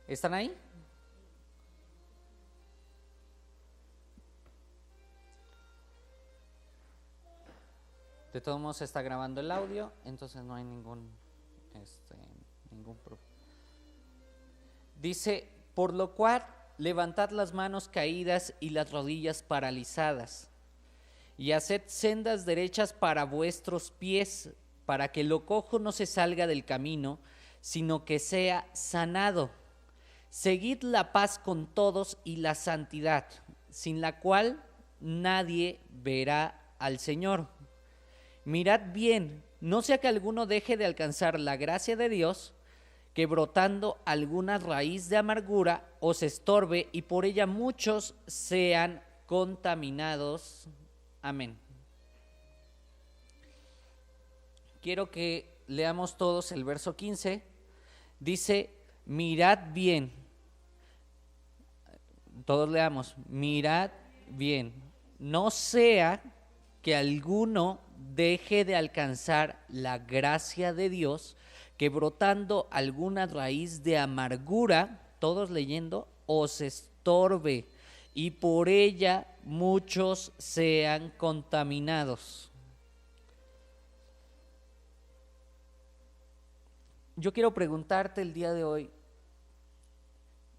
¿Están ahí? De todos modos se está grabando el audio, entonces no hay ningún problema. Dice, por lo cual levantad las manos caídas y las rodillas paralizadas, y haced sendas derechas para vuestros pies, para que lo cojo no se salga del camino, sino que sea sanado. Seguid la paz con todos y la santidad, sin la cual nadie verá al Señor. Mirad bien, no sea que alguno deje de alcanzar la gracia de Dios, que brotando alguna raíz de amargura os estorbe y por ella muchos sean contaminados. Amén. Quiero que leamos todos el verso 15. Dice, mirad bien. Todos leamos, mirad bien. No sea que alguno deje de alcanzar la gracia de Dios, que brotando alguna raíz de amargura, todos leyendo, os estorbe y por ella muchos sean contaminados. Yo quiero preguntarte el día de hoy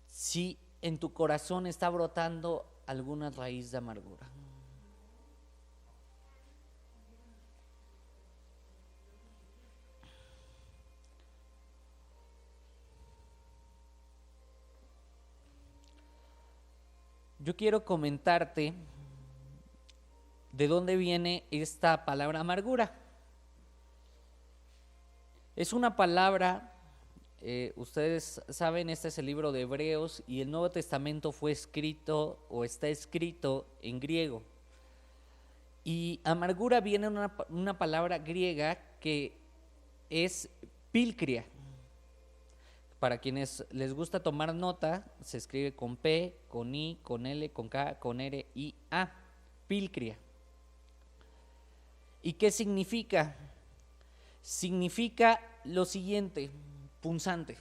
si en tu corazón está brotando alguna raíz de amargura. Yo quiero comentarte de dónde viene esta palabra amargura. Es una palabra, ustedes saben, este es el libro de Hebreos y el Nuevo Testamento fue escrito o está escrito en griego. Y amargura viene una palabra griega que es pilcria. Para quienes les gusta tomar nota, se escribe con P, con I, con L, con K, con R y A, pilcria. ¿Y qué significa? Significa lo siguiente, punzante.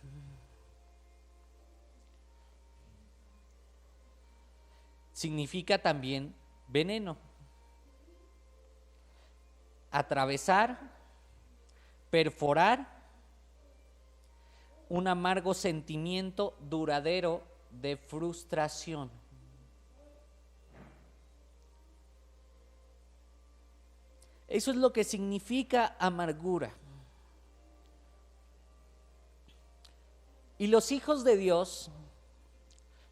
Significa también veneno. Atravesar, perforar, un amargo sentimiento duradero de frustración. Eso es lo que significa amargura. Y los hijos de Dios,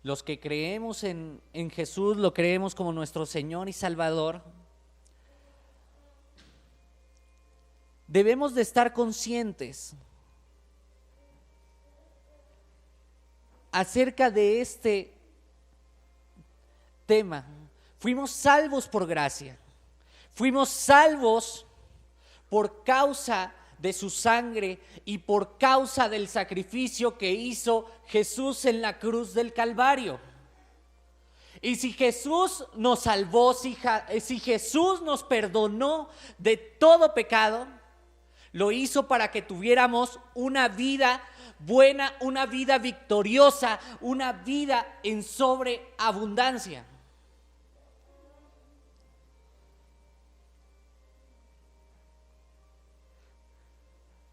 los que creemos en Jesús, lo creemos como nuestro Señor y Salvador, debemos de estar conscientes acerca de este tema. Fuimos salvos por gracia. Fuimos salvos por causa de su sangre y por causa del sacrificio que hizo Jesús en la cruz del Calvario. Y si Jesús nos salvó, si Jesús nos perdonó de todo pecado, lo hizo para que tuviéramos una vida buena, una vida victoriosa, una vida en sobreabundancia.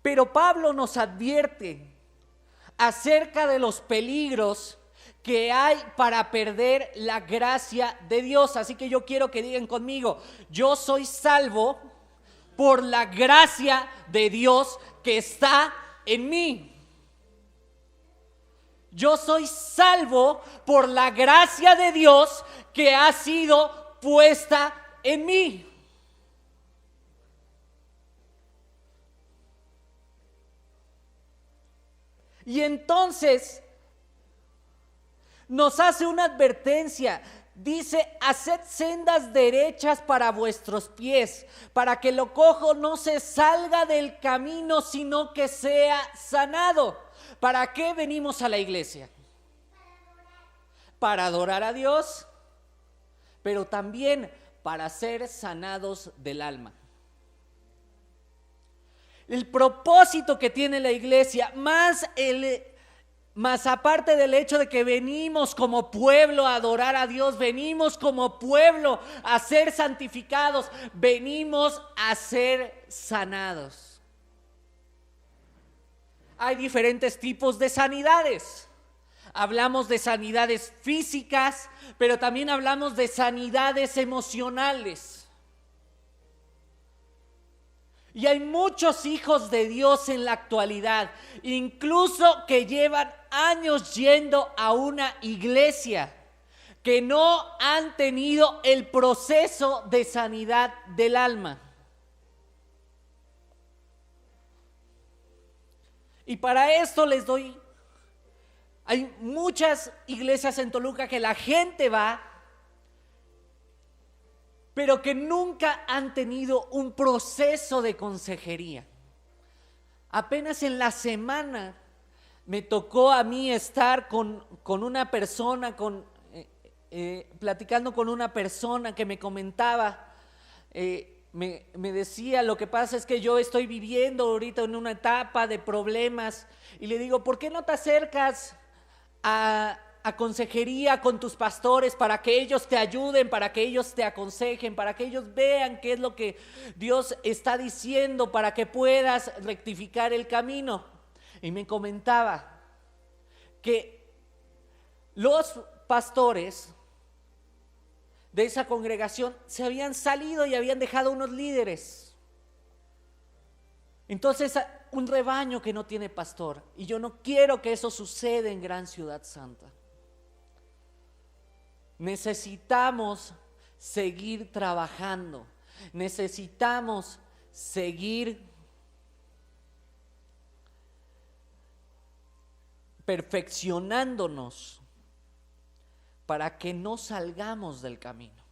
Pero Pablo nos advierte acerca de los peligros que hay para perder la gracia de Dios. Así que yo quiero que digan conmigo, yo soy salvo por la gracia de Dios que está en mí. Yo soy salvo por la gracia de Dios que ha sido puesta en mí. Y entonces nos hace una advertencia. Dice, haced sendas derechas para vuestros pies, para que lo cojo no se salga del camino, sino que sea sanado. ¿Para qué venimos a la iglesia? Para adorar a Dios, pero también para ser sanados del alma. El propósito que tiene la iglesia, más Mas aparte del hecho de que venimos como pueblo a adorar a Dios, venimos como pueblo a ser santificados, venimos a ser sanados. Hay diferentes tipos de sanidades. Hablamos de sanidades físicas, pero también hablamos de sanidades emocionales. Y hay muchos hijos de Dios en la actualidad, incluso que llevan años yendo a una iglesia, que no han tenido el proceso de sanidad del alma. Y para esto hay muchas iglesias en Toluca que la gente va, pero que nunca han tenido un proceso de consejería. Apenas en la semana me tocó a mí estar con una persona, platicando con una persona que me comentaba, me decía, lo que pasa es que yo estoy viviendo ahorita en una etapa de problemas, y le digo, ¿por qué no te acercas a consejería con tus pastores para que ellos te ayuden, para que ellos te aconsejen, para que ellos vean qué es lo que Dios está diciendo, para que puedas rectificar el camino? Y me comentaba que los pastores de esa congregación se habían salido y habían dejado unos líderes. Entonces, un rebaño que no tiene pastor, y yo no quiero que eso suceda en Gran Ciudad Santa. Necesitamos seguir trabajando, necesitamos seguir perfeccionándonos para que no salgamos del camino.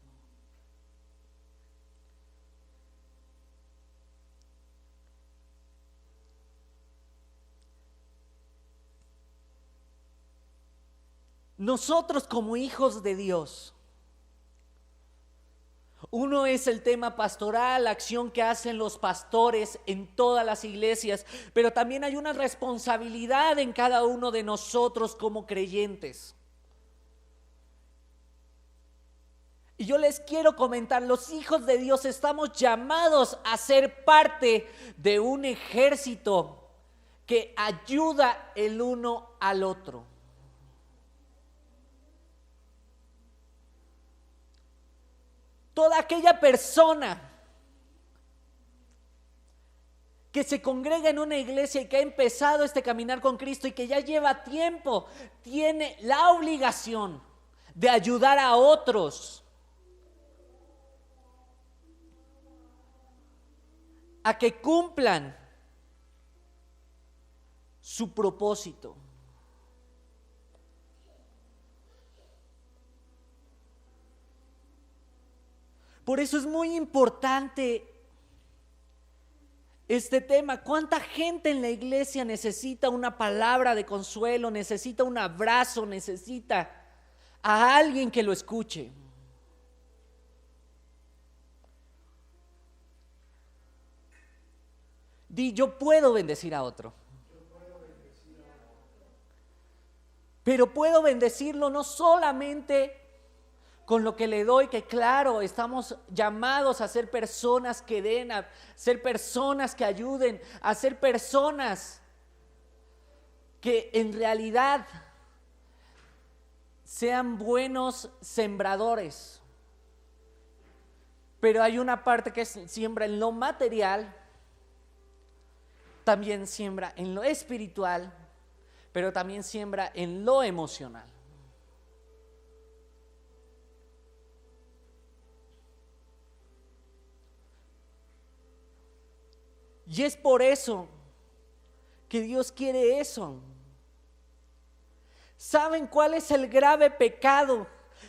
Nosotros como hijos de Dios, uno es el tema pastoral, la acción que hacen los pastores en todas las iglesias, pero también hay una responsabilidad en cada uno de nosotros como creyentes. Y yo les quiero comentar, los hijos de Dios estamos llamados a ser parte de un ejército que ayuda el uno al otro. Toda aquella persona que se congrega en una iglesia y que ha empezado este caminar con Cristo y que ya lleva tiempo, tiene la obligación de ayudar a otros a que cumplan su propósito. Por eso es muy importante este tema. ¿Cuánta gente en la iglesia necesita una palabra de consuelo, necesita un abrazo, necesita a alguien que lo escuche? Di, yo puedo bendecir a otro. Pero puedo bendecirlo no solamente con lo que le doy, que claro, estamos llamados a ser personas que den, a ser personas que ayuden, a ser personas que en realidad sean buenos sembradores. Pero hay una parte que siembra en lo material, también siembra en lo espiritual, pero también siembra en lo emocional. Y es por eso que Dios quiere eso. ¿Saben cuál es el grave pecado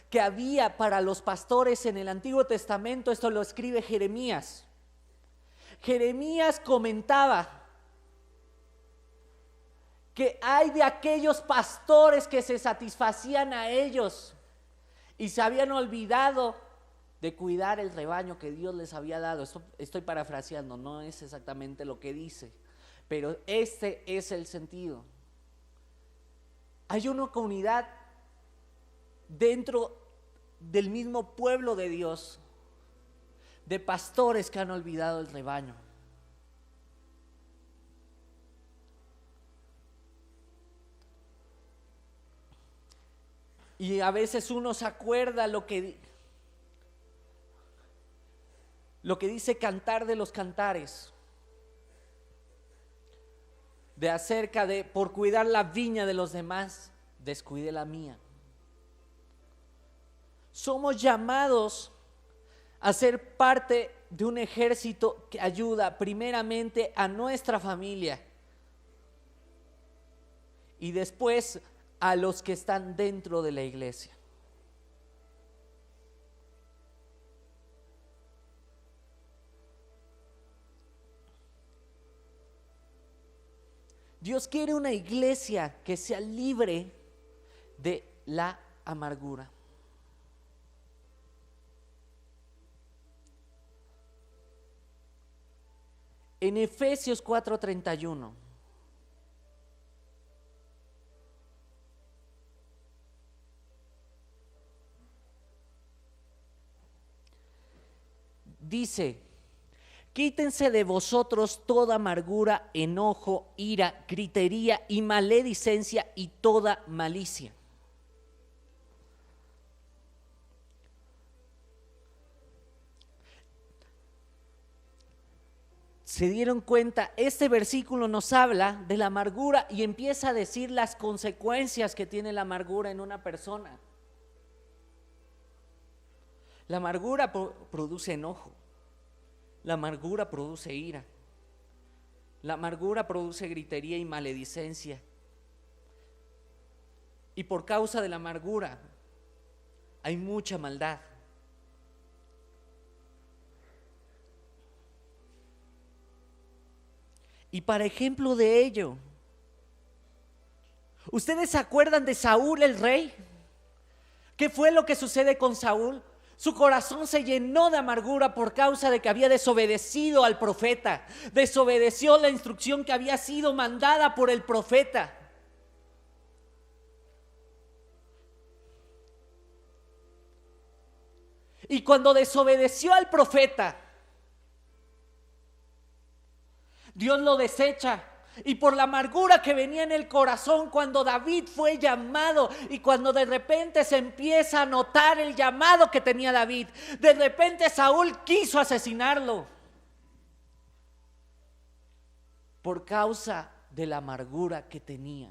que había para los pastores en el Antiguo Testamento? Esto lo escribe Jeremías. Jeremías comentaba que hay de aquellos pastores que se satisfacían a ellos y se habían olvidado de cuidar el rebaño que Dios les había dado. Estoy parafraseando, no es exactamente lo que dice, pero este es el sentido. Hay una comunidad dentro del mismo pueblo de Dios, de pastores que han olvidado el rebaño. Y a veces uno se acuerda lo que dice Cantar de los Cantares, de acerca de por cuidar la viña de los demás, descuide la mía. Somos llamados a ser parte de un ejército que ayuda primeramente a nuestra familia y después a los que están dentro de la iglesia. Dios quiere una iglesia que sea libre de la amargura. En Efesios 4:31 dice: quítense de vosotros toda amargura, enojo, ira, gritería y maledicencia y toda malicia. ¿Se dieron cuenta? Este versículo nos habla de la amargura y empieza a decir las consecuencias que tiene la amargura en una persona. La amargura produce enojo. La amargura produce ira. La amargura produce gritería y maledicencia. Y por causa de la amargura hay mucha maldad. Y para ejemplo de ello, ¿ustedes se acuerdan de Saúl el rey? ¿Qué fue lo que sucede con Saúl? Su corazón se llenó de amargura por causa de que había desobedecido al profeta, desobedeció la instrucción que había sido mandada por el profeta. Y cuando desobedeció al profeta, Dios lo desecha. Y por la amargura que venía en el corazón cuando David fue llamado y cuando de repente se empieza a notar el llamado que tenía David, de repente Saúl quiso asesinarlo por causa de la amargura que tenía.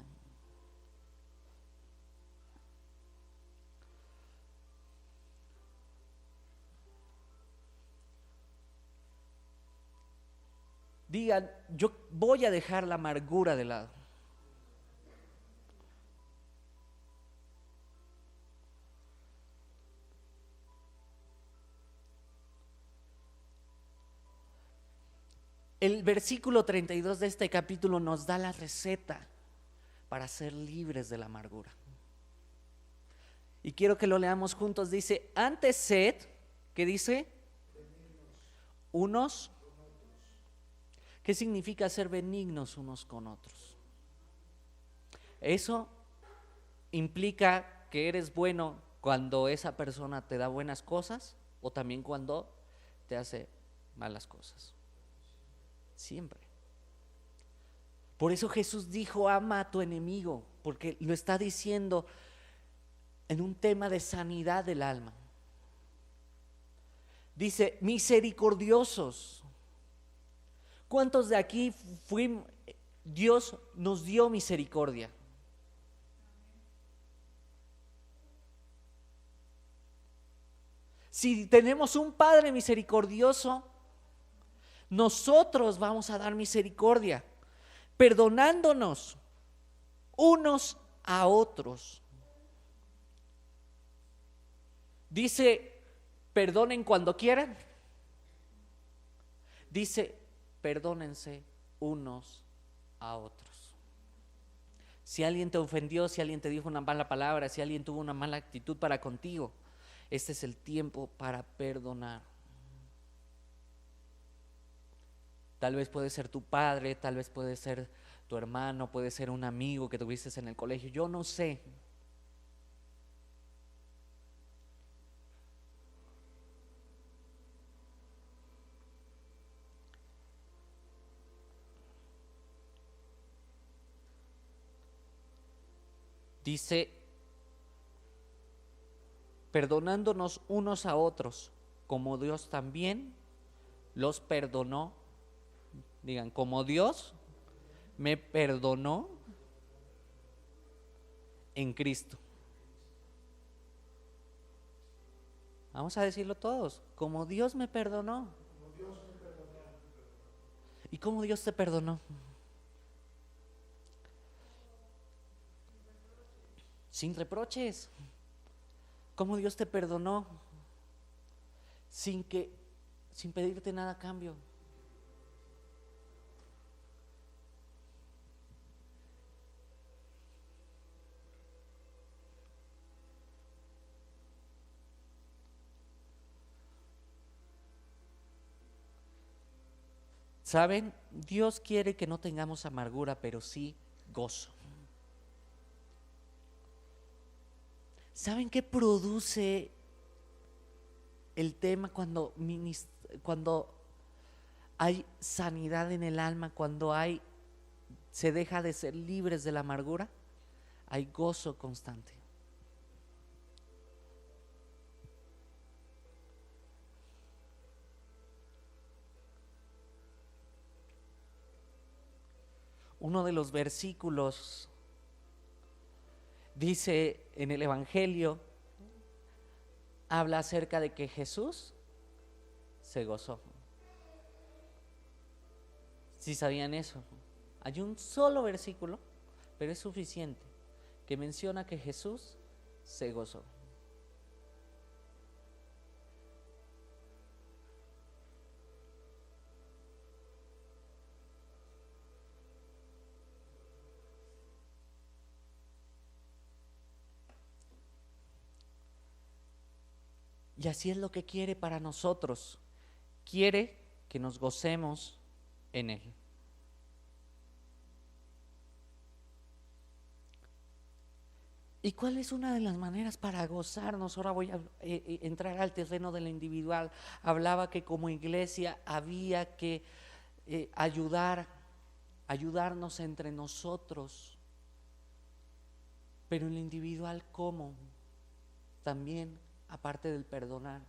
Digan, yo voy a dejar la amargura de lado. El versículo 32 de este capítulo nos da la receta para ser libres de la amargura. Y quiero que lo leamos juntos. Dice, antes sed, ¿qué dice? Unos. ¿Qué significa ser benignos unos con otros? Eso implica que eres bueno cuando esa persona te da buenas cosas o también cuando te hace malas cosas. Siempre. Por eso Jesús dijo, ama a tu enemigo, porque lo está diciendo en un tema de sanidad del alma. Dice, misericordiosos. ¿Cuántos de aquí Dios nos dio misericordia? Si tenemos un Padre misericordioso, nosotros vamos a dar misericordia, perdonándonos unos a otros. Dice, perdonen cuando quieran. Dice, perdónense unos a otros. Si alguien te ofendió, si alguien te dijo una mala palabra, si alguien tuvo una mala actitud para contigo, este es el tiempo para perdonar. Tal vez puede ser tu padre, tal vez puede ser tu hermano, puede ser un amigo que tuviste en el colegio, yo no sé. Dice, perdonándonos unos a otros, como Dios también los perdonó. Digan, como Dios me perdonó en Cristo. Vamos a decirlo todos, como Dios me perdonó. ¿Y cómo Dios te perdonó? Sin reproches. ¿Cómo Dios te perdonó? Sin pedirte nada a cambio. ¿Saben? Dios quiere que no tengamos amargura, pero sí gozo. ¿Saben qué produce el tema cuando hay sanidad en el alma, cuando se deja de ser libres de la amargura? Hay gozo constante. Uno de los versículos dice en el Evangelio, habla acerca de que Jesús se gozó. ¿Sí sabían eso? Hay un solo versículo, pero es suficiente, que menciona que Jesús se gozó. Y así es lo que quiere para nosotros. Quiere que nos gocemos en Él. ¿Y cuál es una de las maneras para gozarnos? Ahora voy a entrar al terreno de lo individual. Hablaba que como iglesia había que ayudarnos entre nosotros. Pero en lo individual, ¿cómo? También, aparte del perdonar.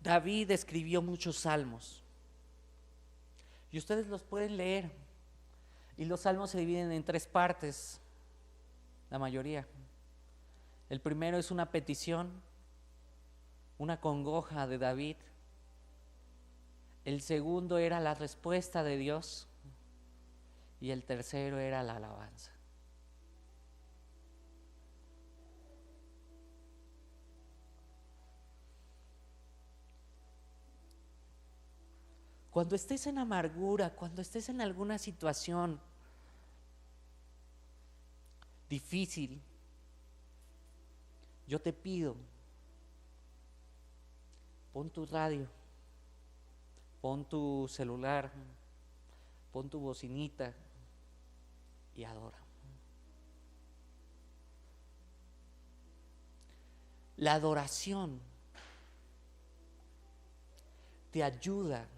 David escribió muchos salmos. Y ustedes los pueden leer. Y los salmos se dividen en 3 partes, la mayoría. El primero es una petición, una congoja de David. El segundo era la respuesta de Dios. Y el tercero era la alabanza. Cuando estés en amargura, cuando estés en alguna situación difícil, yo te pido, pon tu radio, pon tu celular, pon tu bocinita y adora. La adoración te ayuda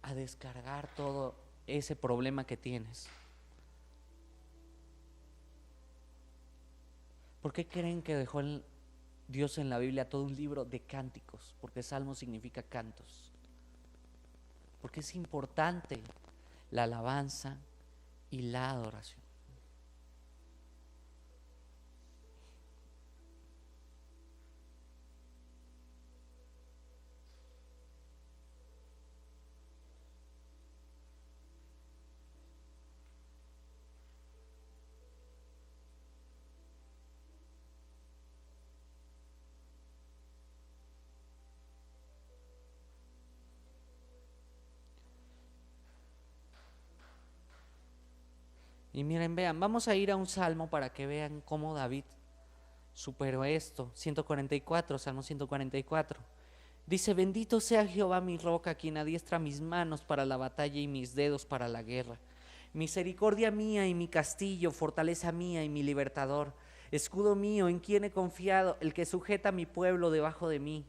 a descargar todo ese problema que tienes. ¿Por qué creen que dejó Dios en la Biblia todo un libro de cánticos? Porque salmo significa cantos. Porque es importante la alabanza y la adoración. Y miren, vean, vamos a ir a un salmo para que vean cómo David superó esto. 144, Salmo 144. Dice: bendito sea Jehová mi roca, quien adiestra mis manos para la batalla y mis dedos para la guerra. Misericordia mía y mi castillo, fortaleza mía y mi libertador, escudo mío en quien he confiado, el que sujeta a mi pueblo debajo de mí.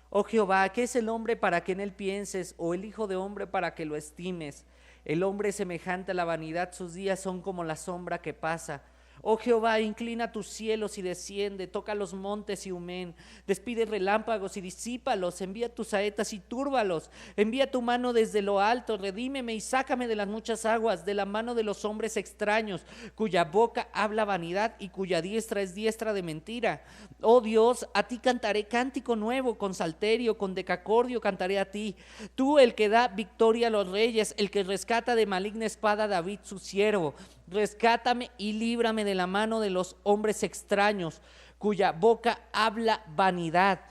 Oh Jehová, ¿qué es el hombre para que en él pienses, o el hijo de hombre para que lo estimes? El hombre es semejante a la vanidad, sus días son como la sombra que pasa. Oh Jehová, inclina tus cielos y desciende, toca los montes y humen, despide relámpagos y disípalos, envía tus saetas y túrbalos, envía tu mano desde lo alto, redímeme y sácame de las muchas aguas, de la mano de los hombres extraños, cuya boca habla vanidad y cuya diestra es diestra de mentira. Oh Dios, a ti cantaré cántico nuevo, con salterio, con decacordio cantaré a ti. Tú, el que da victoria a los reyes, el que rescata de maligna espada a David su siervo. Rescátame y líbrame de la mano de los hombres extraños, cuya boca habla vanidad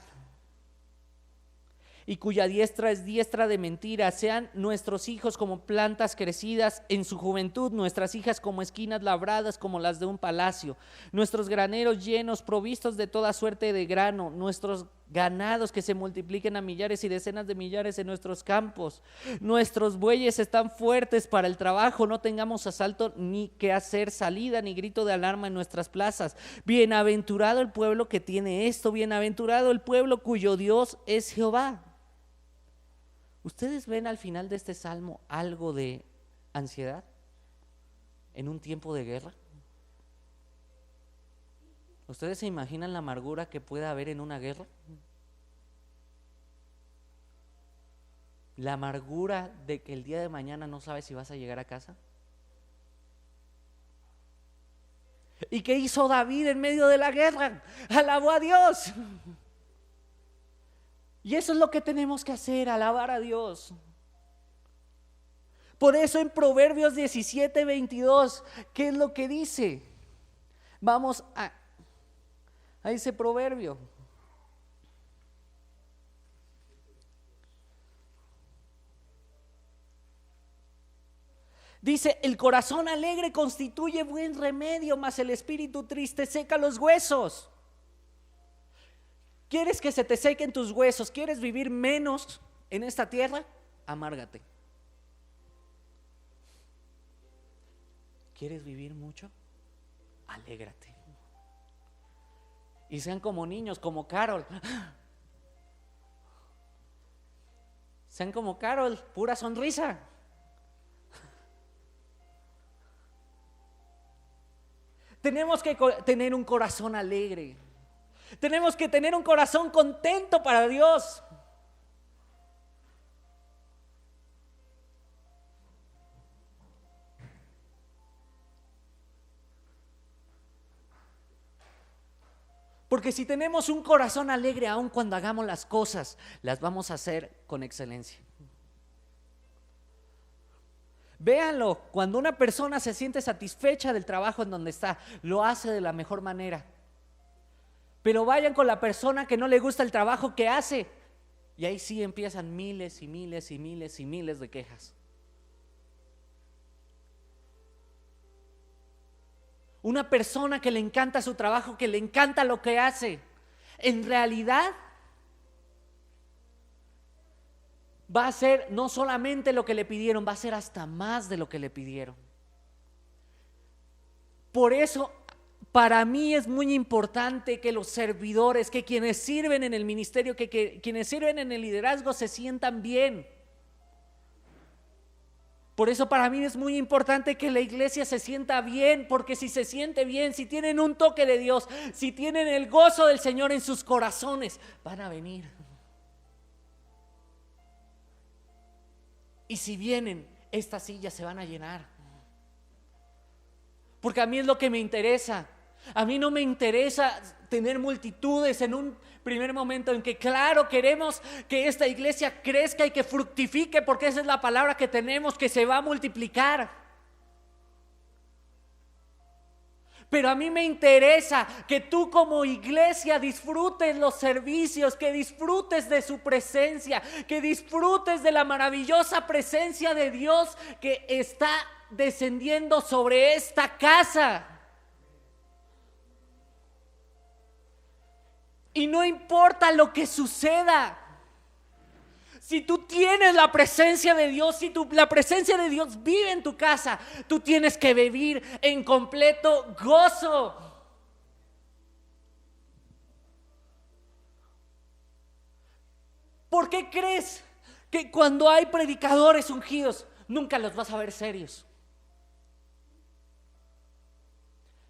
y cuya diestra es diestra de mentira. Sean nuestros hijos como plantas crecidas en su juventud, nuestras hijas como esquinas labradas como las de un palacio, nuestros graneros llenos, provistos de toda suerte de grano, nuestros ganados que se multipliquen a millares y decenas de millares en nuestros campos. Nuestros bueyes están fuertes para el trabajo, no tengamos asalto ni que hacer salida ni grito de alarma en nuestras plazas. Bienaventurado el pueblo que tiene esto, bienaventurado el pueblo cuyo Dios es Jehová. ¿Ustedes ven al final de este salmo algo de ansiedad en un tiempo de guerra? ¿Ustedes se imaginan la amargura que pueda haber en una guerra? La amargura de que el día de mañana no sabes si vas a llegar a casa. ¿Y qué hizo David en medio de la guerra? Alabó a Dios. Y eso es lo que tenemos que hacer, alabar a Dios. Por eso en Proverbios 17:22, ¿qué es lo que dice? Vamos a ese proverbio. Dice: el corazón alegre constituye buen remedio, mas el espíritu triste seca los huesos. ¿Quieres que se te sequen tus huesos? ¿Quieres vivir menos en esta tierra? Amárgate. ¿Quieres vivir mucho? Alégrate. Y sean como niños, como Carol. Sean como Carol, pura sonrisa. Tenemos que tener un corazón alegre. Tenemos que tener un corazón contento para Dios. Porque si tenemos un corazón alegre, aun cuando hagamos las cosas, las vamos a hacer con excelencia. Véanlo, cuando una persona se siente satisfecha del trabajo en donde está, lo hace de la mejor manera. Pero vayan con la persona que no le gusta el trabajo que hace, y ahí sí empiezan miles y miles y miles y miles de quejas. Una persona que le encanta su trabajo, que le encanta lo que hace, en realidad va a hacer no solamente lo que le pidieron, va a hacer hasta más de lo que le pidieron. Por eso, para mí es muy importante que los servidores, que quienes sirven en el ministerio, que quienes sirven en el liderazgo se sientan bien. Por eso para mí es muy importante que la iglesia se sienta bien, porque si se siente bien, si tienen un toque de Dios, si tienen el gozo del Señor en sus corazones, van a venir. Y si vienen, estas sillas se van a llenar. Porque a mí es lo que me interesa. A mí no me interesa tener multitudes en un primer momento en que, claro, queremos que esta iglesia crezca y que fructifique, porque esa es la palabra que tenemos, que se va a multiplicar. Pero a mí me interesa que tú como iglesia disfrutes los servicios, que disfrutes de su presencia, que disfrutes de la maravillosa presencia de Dios que está descendiendo sobre esta casa. Y no importa lo que suceda. Si tú tienes la presencia de Dios, si la presencia de Dios vive en tu casa, tú tienes que vivir en completo gozo. ¿Por qué crees que cuando hay predicadores ungidos, nunca los vas a ver serios?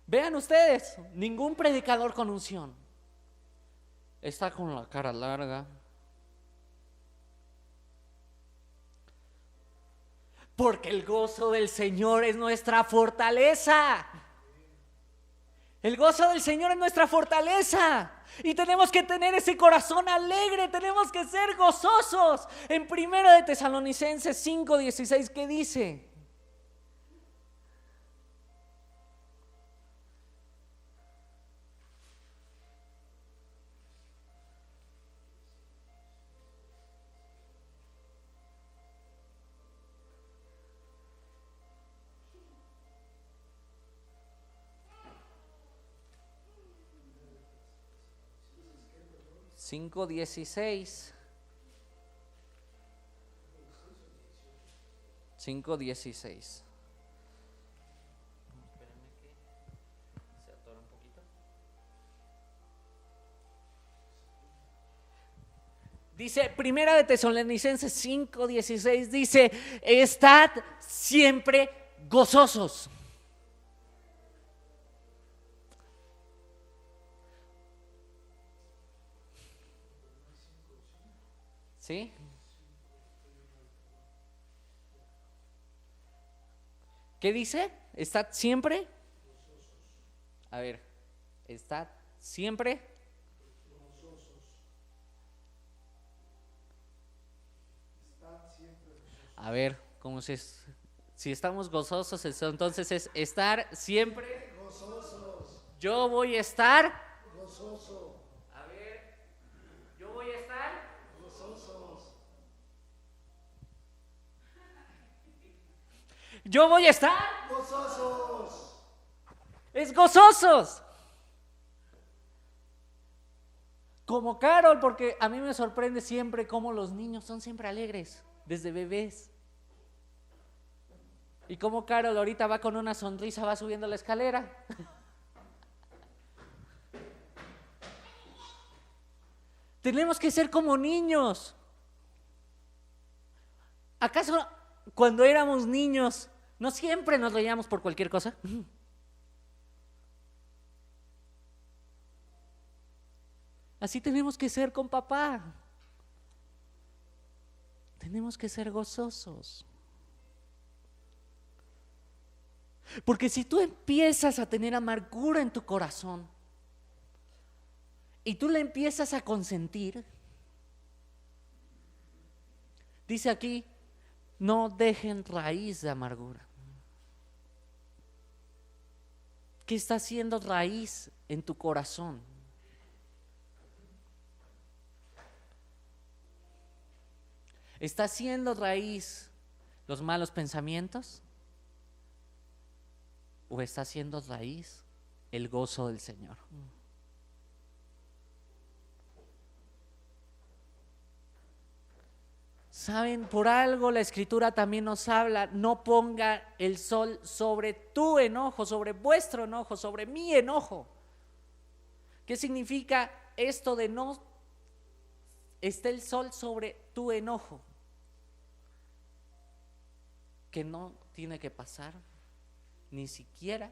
Vean ustedes, ningún predicador con unción está con la cara larga. Porque el gozo del Señor es nuestra fortaleza. El gozo del Señor es nuestra fortaleza. Y tenemos que tener ese corazón alegre, tenemos que ser gozosos. En 1 de Tesalonicenses 5:16, ¿qué dice? Cinco 16. 5:16. Espérenme que se atora un poquito. Dice, 1 de Tesalonicenses 5:16, dice, estad siempre gozosos. ¿Sí? ¿Qué dice? ¿Estad siempre? A ver, ¿estad siempre? A ver, ¿cómo si estamos gozosos, entonces es estar siempre gozosos. Yo voy a estar gozoso. A ver, yo voy a estar gozosos. Yo voy a estar gozosos. Es gozosos. Como Carol, porque a mí me sorprende siempre cómo los niños son siempre alegres, desde bebés. Y como Carol ahorita va con una sonrisa, va subiendo la escalera. Tenemos que ser como niños. ¿Acaso cuando éramos niños no siempre nos reíamos por cualquier cosa? Así tenemos que ser con papá. Tenemos que ser gozosos. Porque si tú empiezas a tener amargura en tu corazón y tú la empiezas a consentir, dice aquí, no dejen raíz de amargura. ¿Qué está haciendo raíz en tu corazón? ¿Está haciendo raíz los malos pensamientos? ¿O está haciendo raíz el gozo del Señor? ¿Saben? Por algo la Escritura también nos habla, no ponga el sol sobre tu enojo, sobre vuestro enojo, sobre mi enojo. ¿Qué significa esto de no esté el sol sobre tu enojo? Que no tiene que pasar ni siquiera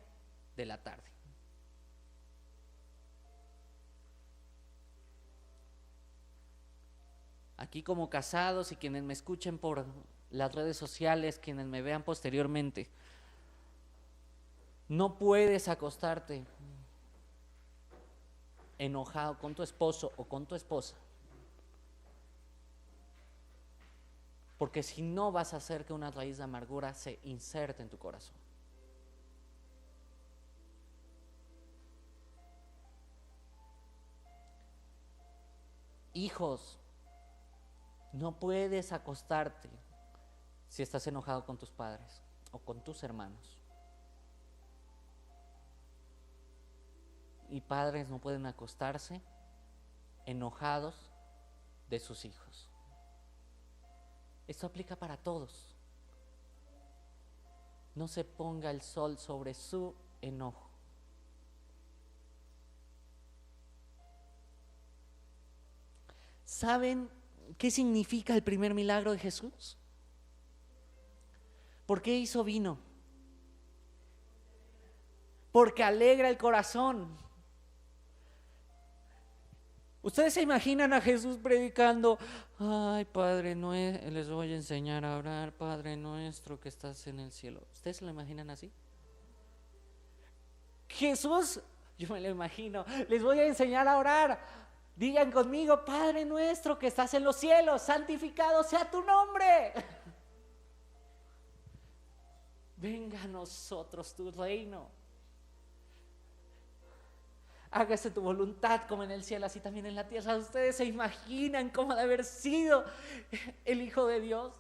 de la tarde. Aquí como casados y quienes me escuchen por las redes sociales, quienes me vean posteriormente, no puedes acostarte enojado con tu esposo o con tu esposa, porque si no vas a hacer que una raíz de amargura se inserte en tu corazón. Hijos, no puedes acostarte si estás enojado con tus padres o con tus hermanos. Y padres no pueden acostarse enojados de sus hijos. Esto aplica para todos. No se ponga el sol sobre su enojo. ¿Saben qué significa el primer milagro de Jesús? ¿Por qué hizo vino? Porque alegra el corazón. Ustedes se imaginan a Jesús predicando: ay, Padre nuestro, les voy a enseñar a orar, Padre nuestro que estás en el cielo. ¿Ustedes se lo imaginan así? Jesús, yo me lo imagino: les voy a enseñar a orar. Digan conmigo: Padre nuestro que estás en los cielos, santificado sea tu nombre. Venga a nosotros tu reino. Hágase tu voluntad como en el cielo, así también en la tierra. ¿Ustedes se imaginan cómo ha de haber sido el Hijo de Dios?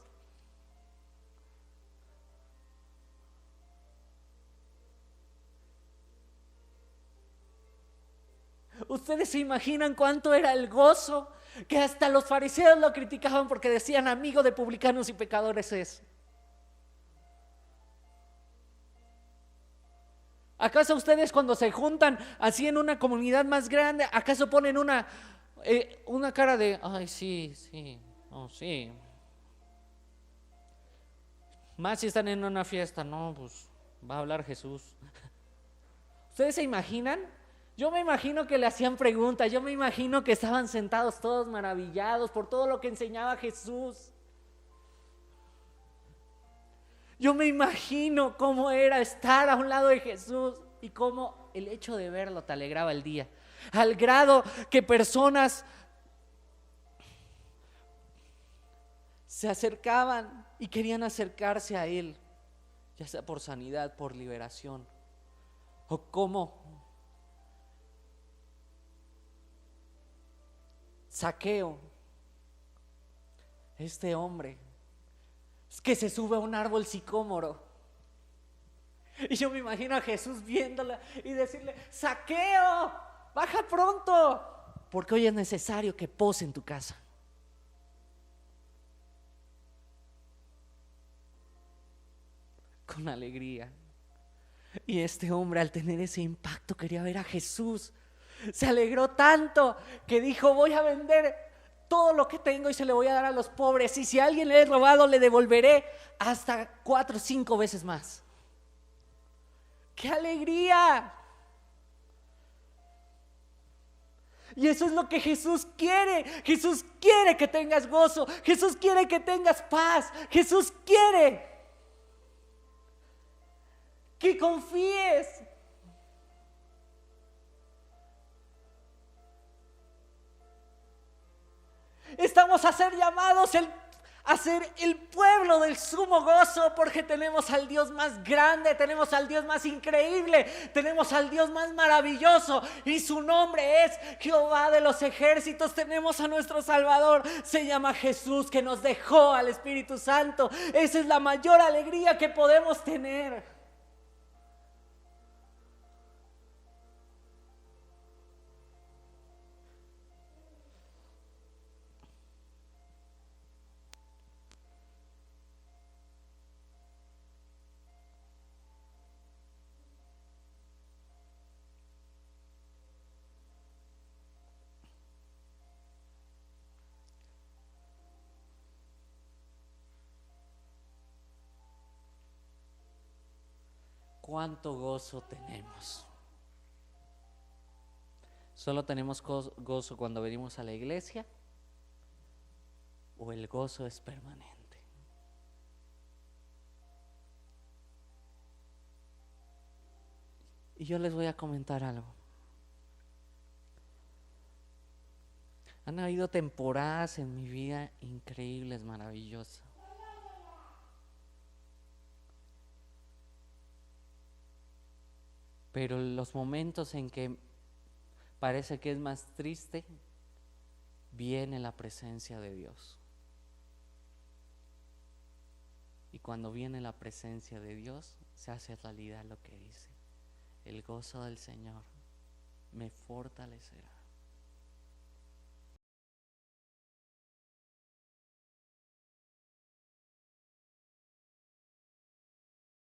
¿Ustedes se imaginan cuánto era el gozo? Que hasta los fariseos lo criticaban porque decían: amigo de publicanos y pecadores es. ¿Acaso ustedes cuando se juntan así en una comunidad más grande, acaso ponen una cara de: ay, sí, oh, sí? Más si están en una fiesta, no, pues va a hablar Jesús. ¿Ustedes se imaginan? Yo me imagino que le hacían preguntas, yo me imagino que estaban sentados todos maravillados por todo lo que enseñaba Jesús. Yo me imagino cómo era estar a un lado de Jesús y cómo el hecho de verlo te alegraba el día. Al grado que personas se acercaban y querían acercarse a Él, ya sea por sanidad, por liberación, o cómo Zaqueo, este hombre que se sube a un árbol sicómoro, y yo me imagino a Jesús viéndola y decirle: Zaqueo, baja pronto, porque hoy es necesario que pose en tu casa. Con alegría. Y este hombre, al tener ese impacto, quería ver a Jesús. Se alegró tanto que dijo: voy a vender todo lo que tengo y se le voy a dar a los pobres, y si a alguien le he robado le devolveré hasta 4 o 5 veces más. ¡Qué alegría! Y eso es lo que Jesús quiere. Jesús quiere que tengas gozo. Jesús quiere que tengas paz. Jesús quiere que confíes. Estamos a ser llamados a ser el pueblo del sumo gozo, porque tenemos al Dios más grande, tenemos al Dios más increíble, tenemos al Dios más maravilloso, y su nombre es Jehová de los ejércitos. Tenemos a nuestro Salvador, se llama Jesús, que nos dejó al Espíritu Santo. Esa es la mayor alegría que podemos tener. ¿Cuánto gozo tenemos? ¿Solo tenemos gozo cuando venimos a la iglesia? ¿O el gozo es permanente? Y yo les voy a comentar algo. Han habido temporadas en mi vida increíbles, maravillosas. Pero los momentos en que parece que es más triste, viene la presencia de Dios. Y cuando viene la presencia de Dios, se hace realidad lo que dice: el gozo del Señor me fortalecerá.